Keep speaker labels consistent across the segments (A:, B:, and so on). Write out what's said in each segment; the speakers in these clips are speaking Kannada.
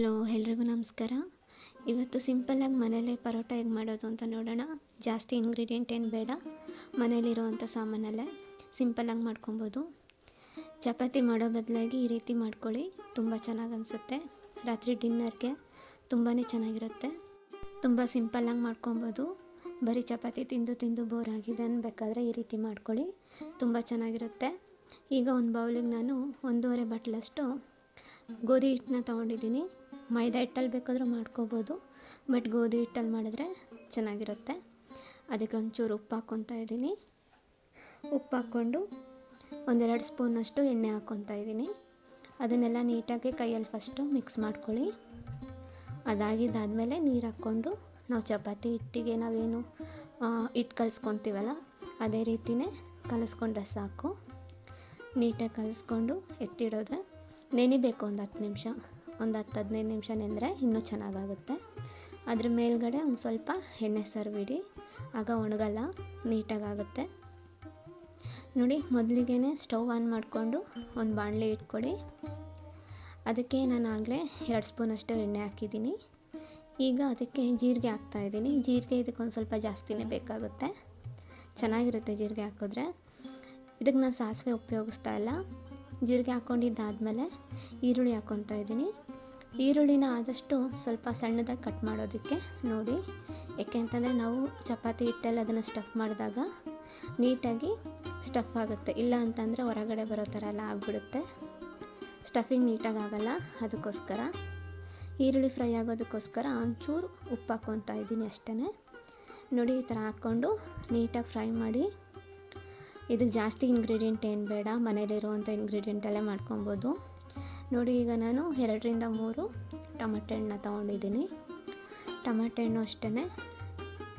A: ಹಲೋ, ಎಲ್ರಿಗೂ ನಮಸ್ಕಾರ. ಇವತ್ತು ಸಿಂಪಲ್ಲಾಗಿ ಮನೇಲಿ ಪರೋಟ ಹೇಗೆ ಮಾಡೋದು ಅಂತ ನೋಡೋಣ. ಜಾಸ್ತಿ ಇಂಗ್ರೀಡಿಯೆಂಟ್ ಏನು ಬೇಡ, ಮನೇಲಿರೋವಂಥ ಸಾಮಾನಲ್ಲೇ ಸಿಂಪಲ್ಲಾಗಿ ಮಾಡ್ಕೊಬೋದು. ಚಪಾತಿ ಮಾಡೋ ಬದಲಾಗಿ ಈ ರೀತಿ ಮಾಡ್ಕೊಳ್ಳಿ, ತುಂಬ ಚೆನ್ನಾಗಿ ಅನಿಸುತ್ತೆ. ರಾತ್ರಿ ಡಿನ್ನರ್ಗೆ ತುಂಬಾ ಚೆನ್ನಾಗಿರುತ್ತೆ. ತುಂಬ ಸಿಂಪಲ್ಲಾಗಿ ಮಾಡ್ಕೊಬೋದು. ಬರೀ ಚಪಾತಿ ತಿಂದು ತಿಂದು ಬೋರ್ ಆಗಿದೆ ಅನ್ಬೇಕಾದ್ರೆ ಈ ರೀತಿ ಮಾಡ್ಕೊಳ್ಳಿ, ತುಂಬ ಚೆನ್ನಾಗಿರುತ್ತೆ. ಈಗ ಒಂದು ಬೌಲಿಗೆ ನಾನು 1.5 ಬಟ್ಲಷ್ಟು ಗೋಧಿ ಹಿಟ್ಟನ್ನ ತೊಗೊಂಡಿದ್ದೀನಿ. ಮೈದಾ ಹಿಟ್ಟಲ್ಲಿ ಬೇಕಾದರೂ ಮಾಡ್ಕೋಬೋದು, ಬಟ್ ಗೋಧಿ ಹಿಟ್ಟಲ್ಲಿ ಮಾಡಿದ್ರೆ ಚೆನ್ನಾಗಿರುತ್ತೆ. ಅದಕ್ಕೆ ಒಂಚೂರು ಉಪ್ಪು ಹಾಕ್ಕೊತಾ ಇದ್ದೀನಿ. ಉಪ್ಪು ಹಾಕ್ಕೊಂಡು 1-2 ಸ್ಪೂನಷ್ಟು ಎಣ್ಣೆ ಹಾಕ್ಕೊತಾ ಇದ್ದೀನಿ. ಅದನ್ನೆಲ್ಲ ನೀಟಾಗಿ ಕೈಯಲ್ಲಿ ಫಸ್ಟು ಮಿಕ್ಸ್ ಮಾಡ್ಕೊಳ್ಳಿ. ಅದಾಗಿದ್ದಾದಮೇಲೆ ನೀರು ಹಾಕ್ಕೊಂಡು ನಾವು ಚಪಾತಿ ಹಿಟ್ಟಿಗೆ ನಾವೇನು ಹಿಟ್ಟು ಕಲಿಸ್ಕೊತೀವಲ್ಲ ಅದೇ ರೀತಿಯೇ ಕಲಿಸ್ಕೊಂಡ್ರೆ ಸಾಕು. ನೀಟಾಗಿ ಕಲಿಸ್ಕೊಂಡು ಎತ್ತಿಡೋದು. ನೆನಿಬೇಕು ಒಂದು 10 ನಿಮಿಷ, ಒಂದು 10-15 ನಿಮಿಷ ನೆಂದರೆ ಇನ್ನೂ ಚೆನ್ನಾಗಾಗುತ್ತೆ. ಅದ್ರ ಮೇಲ್ಗಡೆ ಒಂದು ಸ್ವಲ್ಪ ಎಣ್ಣೆ ಸರ್ವಿಡಿ, ಆಗ ಒಣಗಲ್ಲ, ನೀಟಾಗುತ್ತೆ. ನೋಡಿ, ಮೊದಲಿಗೆ ಸ್ಟವ್ ಆನ್ ಮಾಡಿಕೊಂಡು ಒಂದು ಬಾಣಲೆ ಇಟ್ಕೊಳ್ಳಿ. ಅದಕ್ಕೆ ನಾನು ಆಗಲೇ 2 ಸ್ಪೂನಷ್ಟು ಎಣ್ಣೆ ಹಾಕಿದ್ದೀನಿ. ಈಗ ಅದಕ್ಕೆ ಜೀರಿಗೆ ಹಾಕ್ತಾಯಿದ್ದೀನಿ. ಜೀರಿಗೆ ಇದಕ್ಕೊಂದು ಸ್ವಲ್ಪ ಜಾಸ್ತಿನೇ ಬೇಕಾಗುತ್ತೆ, ಚೆನ್ನಾಗಿರುತ್ತೆ ಜೀರಿಗೆ ಹಾಕಿದ್ರೆ. ಇದಕ್ಕೆ ನಾನು ಸಾಸಿವೆ ಉಪಯೋಗಿಸ್ತಾ ಇಲ್ಲ. ಜೀರಿಗೆ ಹಾಕ್ಕೊಂಡಿದ್ದಾದಮೇಲೆ ಈರುಳ್ಳಿ ಹಾಕ್ಕೊತಾ ಇದ್ದೀನಿ. ಈರುಳ್ಳಿನ ಆದಷ್ಟು ಸ್ವಲ್ಪ ಸಣ್ಣದಾಗಿ ಕಟ್ ಮಾಡೋದಕ್ಕೆ ನೋಡಿ, ಏಕೆ ಅಂತಂದರೆ ನಾವು ಚಪಾತಿ ಹಿಟ್ಟಲ್ಲಿ ಅದನ್ನು ಸ್ಟಫ್ ಮಾಡಿದಾಗ ನೀಟಾಗಿ ಸ್ಟಫ್ ಆಗುತ್ತೆ. ಇಲ್ಲ ಅಂತಂದರೆ ಹೊರಗಡೆ ಬರೋ ಥರ ಎಲ್ಲ ಆಗಿಬಿಡುತ್ತೆ, ಸ್ಟಫಿಂಗ್ ನೀಟಾಗಿ ಆಗೋಲ್ಲ. ಅದಕ್ಕೋಸ್ಕರ ಈರುಳ್ಳಿ ಫ್ರೈ ಆಗೋದಕ್ಕೋಸ್ಕರ ಒಂಚೂರು ಉಪ್ಪು ಹಾಕ್ಕೊತಾ ಇದ್ದೀನಿ ಅಷ್ಟೇ. ನೋಡಿ, ಈ ಥರ ಹಾಕ್ಕೊಂಡು ನೀಟಾಗಿ ಫ್ರೈ ಮಾಡಿ. ಇದಕ್ಕೆ ಜಾಸ್ತಿ ಇಂಗ್ರೀಡಿಯೆಂಟ್ ಏನು ಬೇಡ, ಮನೇಲಿರುವಂಥ ಇಂಗ್ರೀಡಿಯೆಂಟಲ್ಲೇ ಮಾಡ್ಕೊಬೋದು. ನೋಡಿ, ಈಗ ನಾನು 2-3 ಟೊಮೆಟೊ ಹಣ್ಣನ್ನ ತೊಗೊಂಡಿದ್ದೀನಿ. ಟೊಮೆಟೊ ಹಣ್ಣು ಅಷ್ಟೇ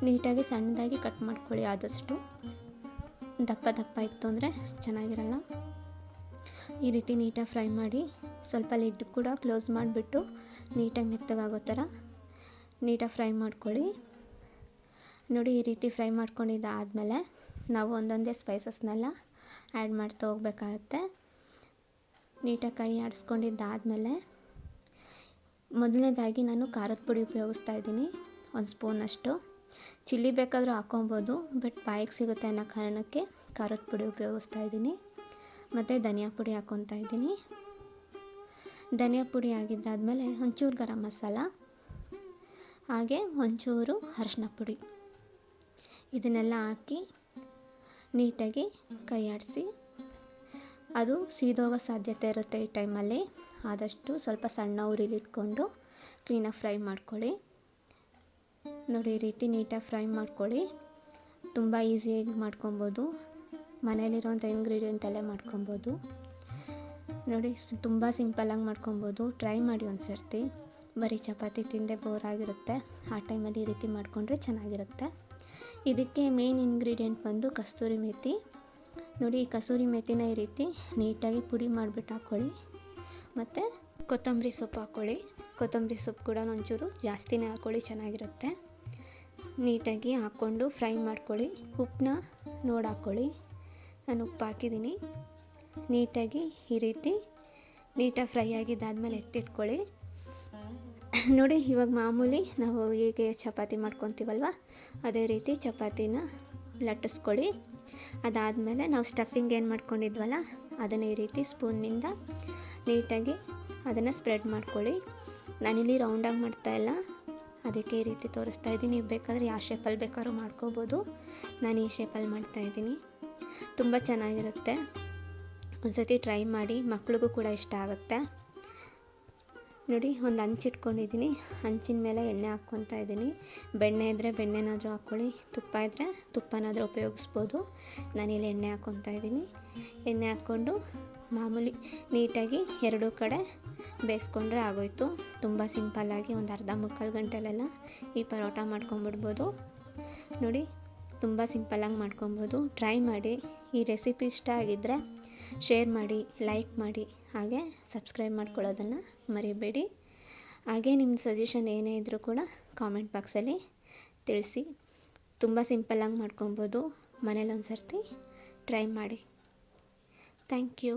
A: ನೀಟಾಗಿ ಸಣ್ಣದಾಗಿ ಕಟ್ ಮಾಡ್ಕೊಳ್ಳಿ. ಆದಷ್ಟು ದಪ್ಪ ದಪ್ಪ ಇತ್ತು ಅಂದರೆ ಚೆನ್ನಾಗಿರಲ್ಲ. ಈ ರೀತಿ ನೀಟಾಗಿ ಫ್ರೈ ಮಾಡಿ, ಸ್ವಲ್ಪ ಲಿಡ್ ಕೂಡ ಕ್ಲೋಸ್ ಮಾಡಿಬಿಟ್ಟು ನೀಟಾಗಿ ಮೆತ್ತಗಾಗೋ ಥರ ನೀಟಾಗಿ ಫ್ರೈ ಮಾಡ್ಕೊಳ್ಳಿ. ನೋಡಿ, ಈ ರೀತಿ ಫ್ರೈ ಮಾಡ್ಕೊಂಡಿದ್ದಾದಮೇಲೆ ನಾವು ಒಂದೊಂದೇ ಸ್ಪೈಸಸ್ನೆಲ್ಲ ಆ್ಯಡ್ ಮಾಡ್ತಾ ಹೋಗ್ಬೇಕಾಗತ್ತೆ. ನೀಟಾಗಿ ಕೈ ಆಡಿಸ್ಕೊಂಡಿದ್ದಾದಮೇಲೆ ಮೊದಲನೇದಾಗಿ ನಾನು ಖಾರದ ಪುಡಿ ಉಪಯೋಗಿಸ್ತಾ ಇದ್ದೀನಿ, 1 ಸ್ಪೂನಷ್ಟು. ಚಿಲ್ಲಿ ಬೇಕಾದರೂ ಹಾಕ್ಕೊಬೋದು, ಬಟ್ ಬಾಯಿಗೆ ಸಿಗುತ್ತೆ ಅನ್ನೋ ಕಾರಣಕ್ಕೆ ಖಾರದ ಪುಡಿ ಉಪಯೋಗಿಸ್ತಾ ಇದ್ದೀನಿ. ಮತ್ತು ಧನಿಯಾ ಪುಡಿ ಹಾಕ್ಕೊತಾ ಇದ್ದೀನಿ. ಧನಿಯಾ ಪುಡಿ ಆಗಿದ್ದಾದಮೇಲೆ ಒಂಚೂರು ಗರಂ ಮಸಾಲ, ಹಾಗೆ ಒಂಚೂರು ಅರಿಶಿನ ಪುಡಿ, ಇದನ್ನೆಲ್ಲ ಹಾಕಿ ನೀಟಾಗಿ ಕೈ ಆಡಿಸಿ. ಅದು ಸೀದೋಗೋ ಸಾಧ್ಯತೆ ಇರುತ್ತೆ ಈ ಟೈಮಲ್ಲಿ. ಆದಷ್ಟು ಸ್ವಲ್ಪ ಸಣ್ಣ ಉರಿಲಿಟ್ಕೊಂಡು ಕ್ಲೀನಾಗಿ ಫ್ರೈ ಮಾಡ್ಕೊಳ್ಳಿ. ನೋಡಿ, ಈ ರೀತಿ ನೀಟಾಗಿ ಫ್ರೈ ಮಾಡ್ಕೊಳ್ಳಿ. ತುಂಬ ಈಸಿಯಾಗಿ ಮಾಡ್ಕೊಬೋದು, ಮನೇಲಿರೋಂಥ ಇಂಗ್ರೀಡಿಯೆಂಟಲ್ಲೇ ಮಾಡ್ಕೊಬೋದು. ನೋಡಿ, ತುಂಬ ಸಿಂಪಲ್ಲಾಗಿ ಮಾಡ್ಕೊಬೋದು. ಟ್ರೈ ಮಾಡಿ ಒಂದು ಸರ್ತಿ. ಬರೀ ಚಪಾತಿ ತಿಂದೇ ಬೋರ್ ಆಗಿರುತ್ತೆ, ಆ ಟೈಮಲ್ಲಿ ಈ ರೀತಿ ಮಾಡಿಕೊಂಡ್ರೆ ಚೆನ್ನಾಗಿರುತ್ತೆ. ಇದಕ್ಕೆ ಮೇನ್ ಇಂಗ್ರೀಡಿಯೆಂಟ್ ಬಂದು ಕಸ್ತೂರಿ ಮೇಥಿ. ನೋಡಿ, ಈ ಕಸೂರಿ ಮೇಥಿನ ಈ ರೀತಿ ನೀಟಾಗಿ ಪುಡಿ ಮಾಡಿಬಿಟ್ಟು ಹಾಕ್ಕೊಳ್ಳಿ. ಮತ್ತು ಕೊತ್ತಂಬರಿ ಸೊಪ್ಪು ಹಾಕ್ಕೊಳ್ಳಿ. ಕೊತ್ತಂಬರಿ ಸೊಪ್ಪು ಕೂಡ ಒಂಚೂರು ಜಾಸ್ತಿನೇ ಹಾಕ್ಕೊಳ್ಳಿ, ಚೆನ್ನಾಗಿರುತ್ತೆ. ನೀಟಾಗಿ ಹಾಕ್ಕೊಂಡು ಫ್ರೈ ಮಾಡ್ಕೊಳ್ಳಿ. ಉಪ್ಪನ್ನ ನೋಡಿ ಹಾಕ್ಕೊಳ್ಳಿ. ನಾನು ಉಪ್ಪು ಹಾಕಿದ್ದೀನಿ. ನೀಟಾಗಿ ಈ ರೀತಿ ನೀಟಾಗಿ ಫ್ರೈ ಆಗಿದ್ದಾದಮೇಲೆ ಎತ್ತಿಟ್ಕೊಳ್ಳಿ. ನೋಡಿ, ಇವಾಗ ಮಾಮೂಲಿ ನಾವು ಹೇಗೆ ಚಪಾತಿ ಮಾಡ್ಕೊತೀವಲ್ವ ಅದೇ ರೀತಿ ಚಪಾತಿನ ಲಟ್ಟಿಸ್ಕೊಳ್ಳಿ. ಅದಾದಮೇಲೆ ನಾವು ಸ್ಟಫಿಂಗ್ ಏನು ಮಾಡ್ಕೊಂಡಿದ್ವಲ್ಲ ಅದನ್ನು ಈ ರೀತಿ ಸ್ಪೂನ್ನಿಂದ ನೀಟಾಗಿ ಅದನ್ನು ಸ್ಪ್ರೆಡ್ ಮಾಡ್ಕೊಳ್ಳಿ. ನಾನಿಲ್ಲಿ ರೌಂಡಾಗಿ ಮಾಡ್ತಾಯಿಲ್ಲ, ಅದಕ್ಕೆ ಈ ರೀತಿ ತೋರಿಸ್ತಾ ಇದ್ದೀನಿ. ನೀವು ಬೇಕಾದರೆ ಯಾವ ಶೇಪಲ್ಲಿ ಬೇಕಾದ್ರೂ ಮಾಡ್ಕೋಬೋದು. ನಾನು ಈ ಶೇಪಲ್ಲಿ ಮಾಡ್ತಾಯಿದ್ದೀನಿ. ತುಂಬ ಚೆನ್ನಾಗಿರುತ್ತೆ. ಒಂದು ಸತಿ ಟ್ರೈ ಮಾಡಿ, ಮಕ್ಳಿಗೂ ಕೂಡ ಇಷ್ಟ ಆಗುತ್ತೆ. ನೋಡಿ, ಒಂದು ಹಂಚಿಟ್ಕೊಂಡಿದ್ದೀನಿ. ಹಂಚಿನ ಮೇಲೆ ಎಣ್ಣೆ ಹಾಕ್ಕೊತಾ ಇದ್ದೀನಿ. ಬೆಣ್ಣೆ ಇದ್ದರೆ ಬೆಣ್ಣೆನಾದರೂ ಹಾಕ್ಕೊಳ್ಳಿ, ತುಪ್ಪ ಇದ್ದರೆ ತುಪ್ಪನಾದರೂ ಉಪಯೋಗಿಸ್ಬೋದು. ನಾನಿಲ್ಲಿ ಎಣ್ಣೆ ಹಾಕ್ಕೊತಾ ಇದ್ದೀನಿ. ಎಣ್ಣೆ ಹಾಕ್ಕೊಂಡು ಮಾಮೂಲಿ ನೀಟಾಗಿ 2 ಕಡೆ ಬೇಯಿಸ್ಕೊಂಡ್ರೆ ಆಗೋಯ್ತು. ತುಂಬ ಸಿಂಪಲ್ಲಾಗಿ ಒಂದು ಅರ್ಧ-ಮುಕ್ಕಾಲು ಗಂಟೆಲೆಲ್ಲ ಈ ಪರೋಟ ಮಾಡ್ಕೊಂಬಿಡ್ಬೋದು. ನೋಡಿ, ತುಂಬ ಸಿಂಪಲ್ಲಾಗಿ ಮಾಡ್ಕೊಬೋದು. ಟ್ರೈ ಮಾಡಿ. ಈ ರೆಸಿಪಿ ಇಷ್ಟ ಆಗಿದ್ದರೆ ಶೇರ್ ಮಾಡಿ, ಲೈಕ್ ಮಾಡಿ, ಹಾಗೆ ಸಬ್ಸ್ಕ್ರೈಬ್ ಮಾಡ್ಕೊಳ್ಳೋದನ್ನು ಮರಿಬೇಡಿ. ಹಾಗೆ ನಿಮ್ಮ ಸಜೆಷನ್ ಏನೇ ಇದ್ದರೂ ಕೂಡ ಕಾಮೆಂಟ್ ಬಾಕ್ಸಲ್ಲಿ ತಿಳಿಸಿ. ತುಂಬ ಸಿಂಪಲ್ಲಾಗಿ ಮಾಡ್ಕೊಬೋದು. ಮನೇಲಿ ಒಂದು ಸರ್ತಿ ಟ್ರೈ ಮಾಡಿ. Thank you.